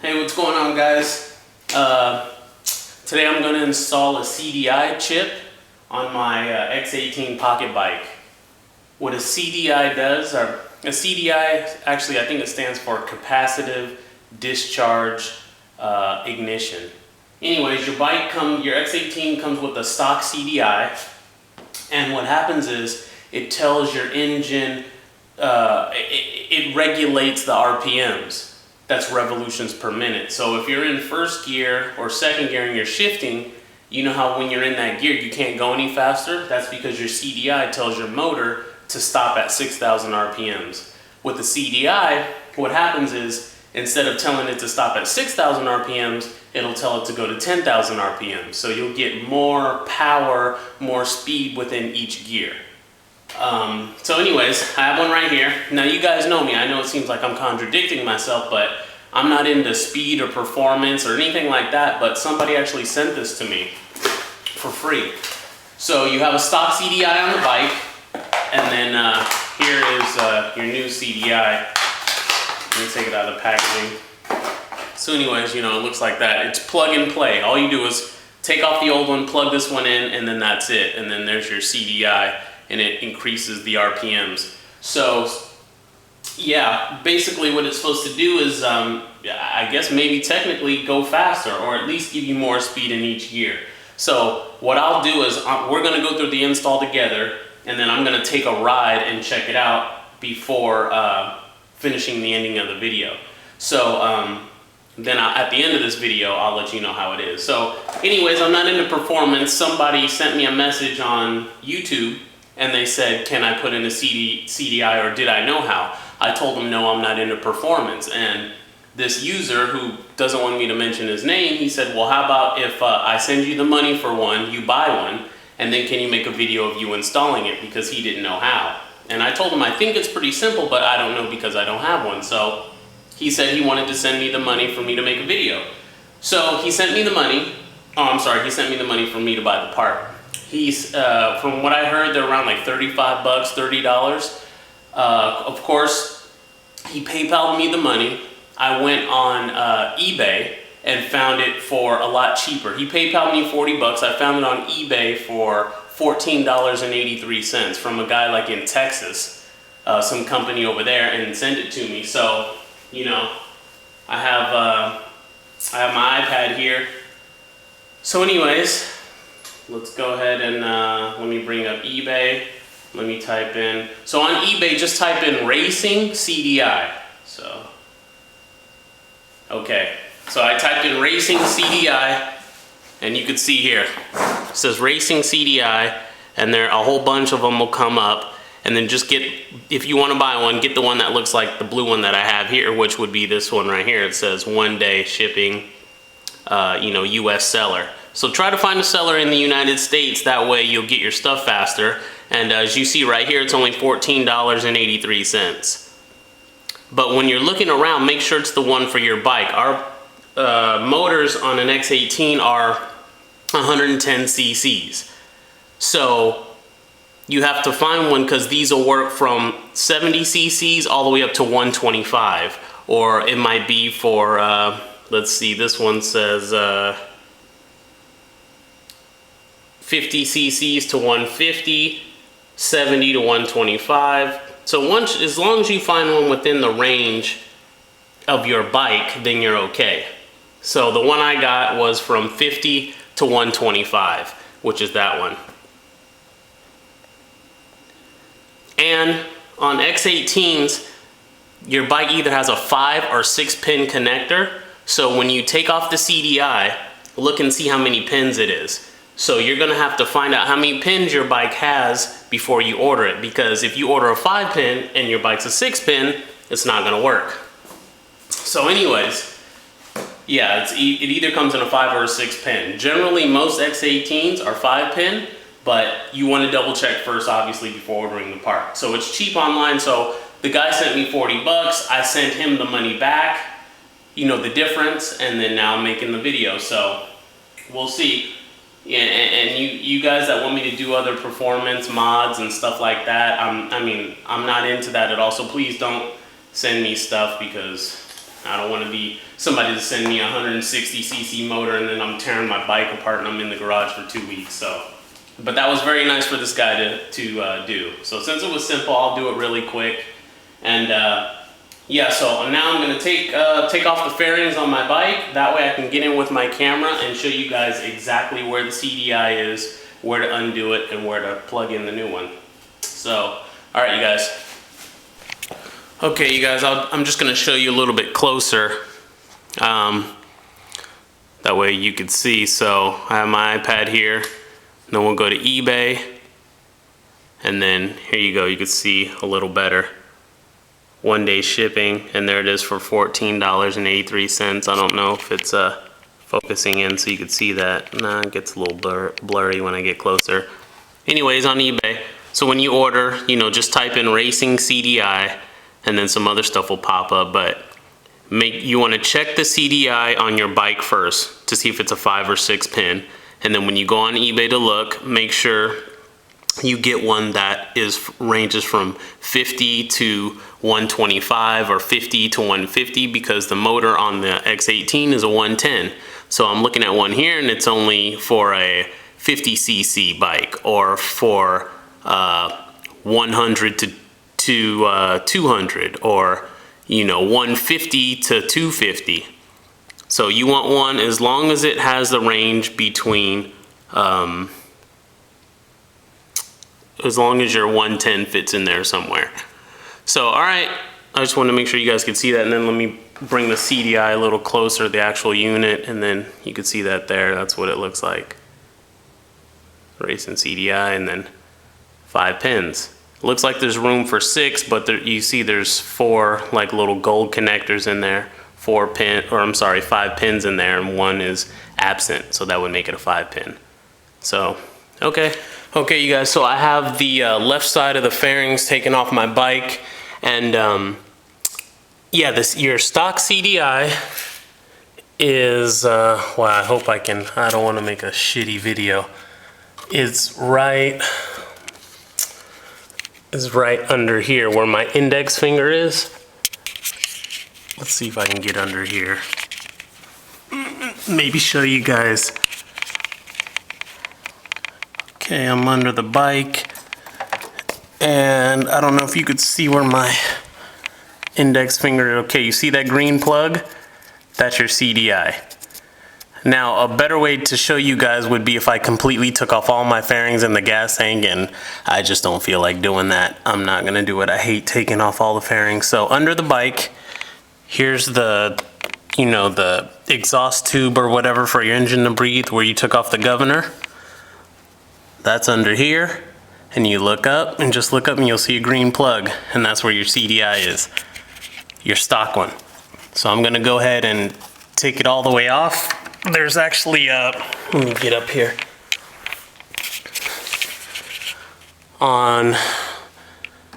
Hey, what's going on, guys? Today I'm going to install a CDI chip on my X18 pocket bike. What a CDI does, or a CDI, actually I think it stands for capacitive discharge ignition. Anyways, your X18 comes with a stock CDI, and what happens is it tells your engine, it regulates the RPMs. That's revolutions per minute. So if you're in first gear or second gear and you're shifting, you know how when you're in that gear you can't go any faster? That's because your CDI tells your motor to stop at 6,000 RPMs. With the CDI, what happens is instead of telling it to stop at 6,000 RPMs, it'll tell it to go to 10,000 RPMs. So you'll get more power, more speed within each gear. So anyways, I have one right here. Now you guys know me. I know it seems like I'm contradicting myself, but I'm not into speed or performance or anything like that, but somebody actually sent this to me for free. So you have a stock CDI on the bike, and then here is your new CDI. Let me take it out of the packaging. So anyways, you know, it looks like that. It's plug and play. All you do is take off the old one, plug this one in, and then that's it. And then there's your CDI. And it increases the RPMs. So yeah, basically what it's supposed to do is, I guess maybe technically go faster, or at least give you more speed in each gear. So what I'll do is we're gonna go through the install together, and then I'm gonna take a ride and check it out before finishing the ending of the video. So then at the end of this video, I'll let you know how it is. So anyways, I'm not into performance. Somebody sent me a message on YouTube, and they said, can I put in a CDI, or did I know how? I told them, no, I'm not into performance. And this user, who doesn't want me to mention his name, he said, well, how about if I send you the money for one, you buy one, and then can you make a video of you installing it? Because he didn't know how. And I told him, I think it's pretty simple, but I don't know because I don't have one. So he said he wanted to send me the money for me to make a video. So he sent me the money. Oh, I'm sorry, he sent me the money for me to buy the part. He's, from what I heard, they're around like 35 bucks, $30. Of course, he PayPal'd me the money. I went on eBay and found it for a lot cheaper. He PayPal'd me 40 bucks. I found it on eBay for $14.83 from a guy like in Texas, some company over there, and sent it to me. So, you know, I have my iPad here. So anyways, let's go ahead and let me bring up eBay. Let me type in. So on eBay, just type in racing CDI. So, okay. So I typed in racing CDI, and you can see here, it says racing CDI, and there a whole bunch of them will come up. And then just get, if you want to buy one, get the one that looks like the blue one that I have here, which would be this one right here. It says 1-day shipping, you know, US seller. So try to find a seller in the United States, that way you'll get your stuff faster. And as you see right here, it's only $14.83. But when you're looking around, make sure it's the one for your bike. Our motors on an X18 are 110 cc's. So you have to find one, because these will work from 70 cc's all the way up to 125. Or it might be for, let's see, this one says 50 cc's to 150, 70 to 125. So as long as you find one within the range of your bike, then you're okay. So the one I got was from 50 to 125, which is that one. And on X18s, your bike either has a 5 or 6 pin connector. So when you take off the CDI, look and see how many pins it is. So you're gonna have to find out how many pins your bike has before you order it, because if you order a 5 pin and your bike's a 6 pin, it's not gonna work. So anyways, yeah, it either comes in a 5 or a 6 pin. Generally, most X18s are 5 pin, but you wanna double check first, obviously, before ordering the part. So it's cheap online, so the guy sent me 40 bucks, I sent him the money back, you know, the difference, and then now I'm making the video, so we'll see. Yeah, and you guys that want me to do other performance mods and stuff like that, I mean, I'm not into that at all, so please don't send me stuff, because I don't want to be somebody to send me a 160cc motor and then I'm tearing my bike apart and I'm in the garage for 2 weeks. So, but that was very nice for this guy to do. So since it was simple, I'll do it really quick. And yeah, so now I'm gonna take off the fairings on my bike. That way I can get in with my camera and show you guys exactly where the CDI is, where to undo it, and where to plug in the new one. So, all right, you guys. Okay, you guys, I'm just gonna show you a little bit closer. That way you can see. So I have my iPad here, and then we'll go to eBay. And then here you go, you can see a little better. 1 day shipping, and there it is for $14.83. I don't know if it's focusing in so you can see that. Nah, it gets a little blurry when I get closer. Anyways, on eBay, so when you order, you know, just type in racing CDI, and then some other stuff will pop up, but you want to check the CDI on your bike first to see if it's a 5 or 6 pin, and then when you go on eBay to look, make sure you get one that ranges from 50 to 125 or 50 to 150, because the motor on the X18 is a 110. So I'm looking at one here and it's only for a 50cc bike, or for 100 to 200, or you know, 150 to 250. So you want one as long as it has the range between as long as your 110 fits in there somewhere. So all right, I just want to make sure you guys can see that, and then let me bring the CDI a little closer, the actual unit, and then you can see that there. That's what it looks like. Racing CDI, and then 5 pins. Looks like there's room for 6, but there, you see there's 4 like little gold connectors in there. 5 pins in there, and 1 is absent, so that would make it a 5 pin. So, okay, you guys, so I have the left side of the fairings taken off my bike, and yeah, your stock CDI is, well, I hope I don't want to make a shitty video. It's right under here where my index finger is. Let's see if I can get under here. Maybe show you guys. Okay, I'm under the bike, and I don't know if you could see where my index finger, okay, you see that green plug? That's your CDI. Now, a better way to show you guys would be if I completely took off all my fairings in the gas tank, and I just don't feel like doing that. I'm not gonna do it. I hate taking off all the fairings. So under the bike, here's the, you know, the exhaust tube or whatever for your engine to breathe, where you took off the governor. That's under here, and you look up, and just look up and you'll see a green plug, and that's where your CDI is, your stock one. So I'm gonna go ahead and take it all the way off. There's actually let me get up here. On,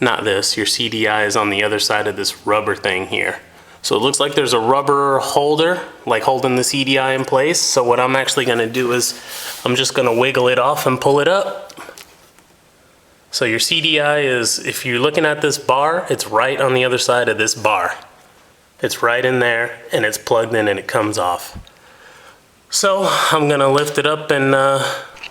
not this, your CDI is on the other side of this rubber thing here. So it looks like there's a rubber holder, like holding the CDI in place. So what I'm actually gonna do is, I'm just gonna wiggle it off and pull it up. So your CDI is, if you're looking at this bar, it's right on the other side of this bar. It's right in there, and it's plugged in, and it comes off. So I'm gonna lift it up and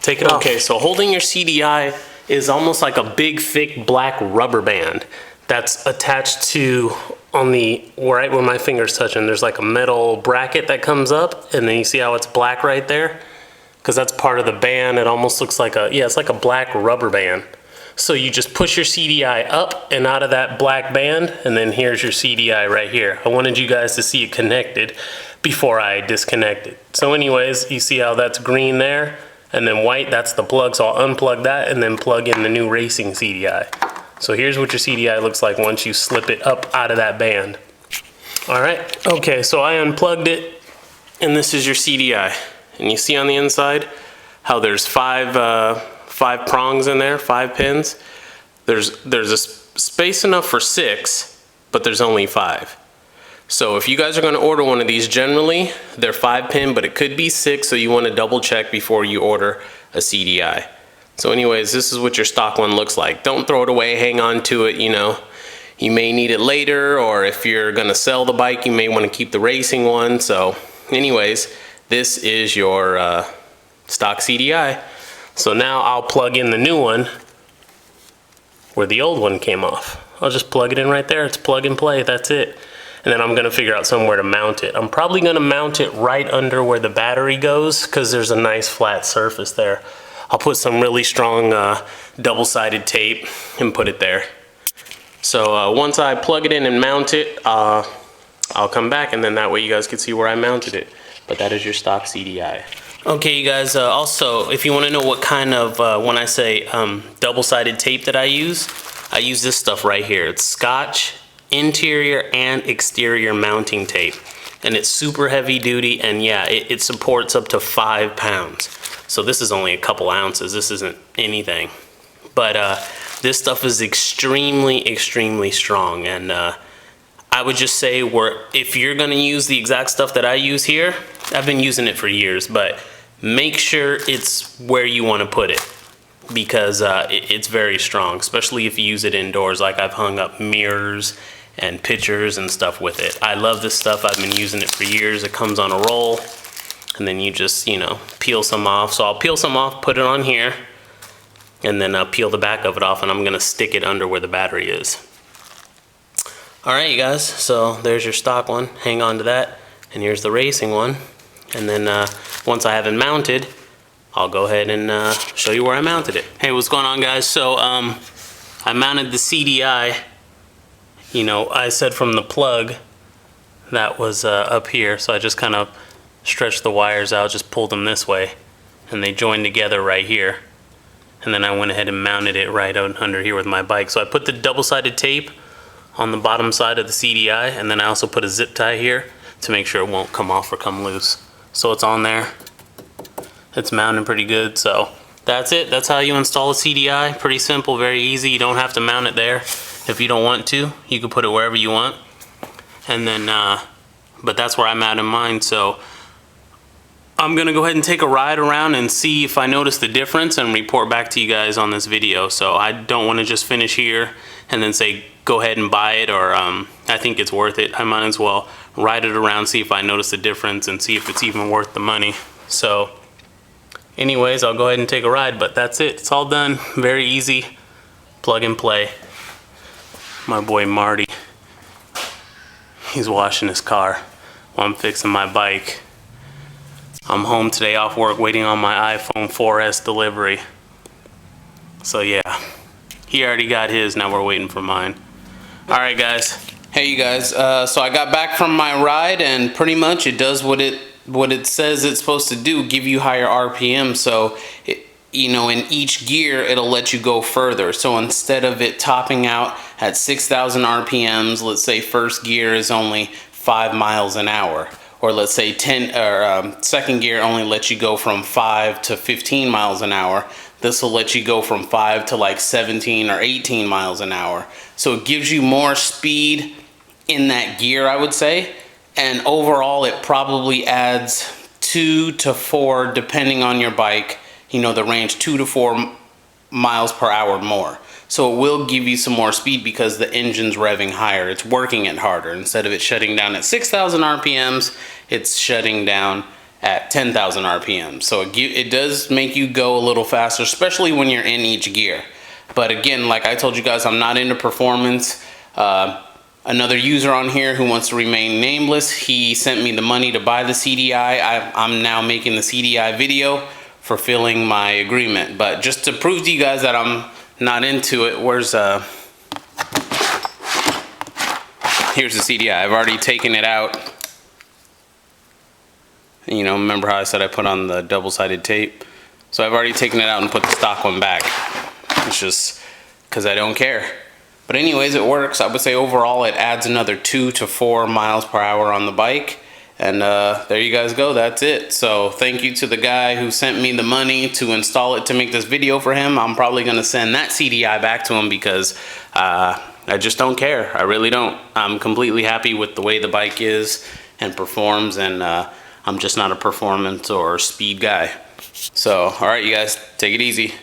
take it off. Okay, so holding your CDI is almost like a big, thick black rubber band that's attached to, on the, right where my finger's touching, there's like a metal bracket that comes up, and then you see how it's black right there? Because that's part of the band. It almost looks like a, yeah, it's like a black rubber band. So you just push your CDI up and out of that black band, and then here's your CDI right here. I wanted you guys to see it connected before I disconnect it. So anyways, you see how that's green there, and then white, that's the plug. So I'll unplug that and then plug in the new racing CDI. So here's what your CDI looks like once you slip it up out of that band. All right, okay, so I unplugged it, and this is your CDI. And you see on the inside how there's five prongs in there, 5 pins. There's a space enough for 6, but there's only 5. So if you guys are going to order one of these, generally they're 5 pin, but it could be 6, so you want to double check before you order a CDI. So anyways, this is what your stock one looks like. Don't throw it away, hang on to it, you know. you may need it later, or if you're gonna sell the bike, you may wanna keep the racing one. So anyways, this is your stock CDI. So now I'll plug in the new one where the old one came off. I'll just plug it in right there. It's plug and play, that's it. And then I'm gonna figure out somewhere to mount it. I'm probably gonna mount it right under where the battery goes, because there's a nice flat surface there. I'll put some really strong double-sided tape and put it there. So once I plug it in and mount it, I'll come back, and then that way you guys can see where I mounted it. But that is your stock CDI. Okay, you guys, also, if you want to know what kind of, when I say double-sided tape that I use this stuff right here. It's Scotch interior and exterior mounting tape. And it's super heavy duty, and yeah, it supports up to 5 pounds. So this is only a couple ounces. This isn't anything. But this stuff is extremely, extremely strong. And I would just say, if you're gonna use the exact stuff that I use here, I've been using it for years, but make sure it's where you wanna put it, because it's very strong, especially if you use it indoors. Like I've hung up mirrors and pictures and stuff with it. I love this stuff. I've been using it for years. It comes on a roll, and then you just, you know, peel some off. So I'll peel some off, put it on here, and then peel the back of it off, and I'm gonna stick it under where the battery is. All right, you guys, so there's your stock one. Hang on to that. And here's the racing one. And then once I have it mounted, I'll go ahead and show you where I mounted it. Hey, what's going on, guys? So I mounted the CDI. You know, I said from the plug that was up here, so I just kind of stretched the wires out, just pulled them this way, and they joined together right here. And then I went ahead and mounted it right under here with my bike. So I put the double-sided tape on the bottom side of the CDI, and then I also put a zip tie here to make sure it won't come off or come loose. So it's on there. It's mounted pretty good. So that's it. That's how you install a CDI. Pretty simple, very easy. You don't have to mount it there. If you don't want to, you can put it wherever you want. And then, but that's where I'm at in mine. So I'm gonna go ahead and take a ride around and see if I notice the difference and report back to you guys on this video. So I don't want to just finish here and then say go ahead and buy it, or I think it's worth it. I might as well ride it around, see if I notice the difference, and see if it's even worth the money. So anyways, I'll go ahead and take a ride, but that's it. It's all done. Very easy. Plug and play. My boy Marty, he's washing his car while I'm fixing my bike. I'm home today off work waiting on my iPhone 4S delivery. So yeah, he already got his, now we're waiting for mine. Alright guys. Hey you guys, so I got back from my ride, and pretty much it does what it says it's supposed to do, give you higher RPM. So you know, in each gear it'll let you go further. So instead of it topping out at 6,000 RPMs, let's say first gear is only 5 miles an hour. Or let's say second gear only lets you go from 5 to 15 miles an hour. This will let you go from 5 to like 17 or 18 miles an hour. So it gives you more speed in that gear, I would say. And overall, it probably adds 2 to 4, depending on your bike, you know, the range, 2 to 4 miles per hour more. So it will give you some more speed because the engine's revving higher. It's working it harder. Instead of it shutting down at 6,000 RPMs, it's shutting down at 10,000 RPMs. So it does make you go a little faster, especially when you're in each gear. But again, like I told you guys, I'm not into performance. Another user on here who wants to remain nameless, he sent me the money to buy the CDI. I'm now making the CDI video, fulfilling my agreement. But just to prove to you guys that I'm not into it, here's the CDI. I've already taken it out. You know, remember how I said I put on the double-sided tape? So I've already taken it out and put the stock one back. It's just because I don't care. But anyways, it works. I would say overall it adds another 2 to 4 miles per hour on the bike. And there you guys go. That's it. So thank you to the guy who sent me the money to install it to make this video for him. I'm probably going to send that CDI back to him because I just don't care. I really don't. I'm completely happy with the way the bike is and performs, and I'm just not a performance or speed guy. So, alright you guys, take it easy.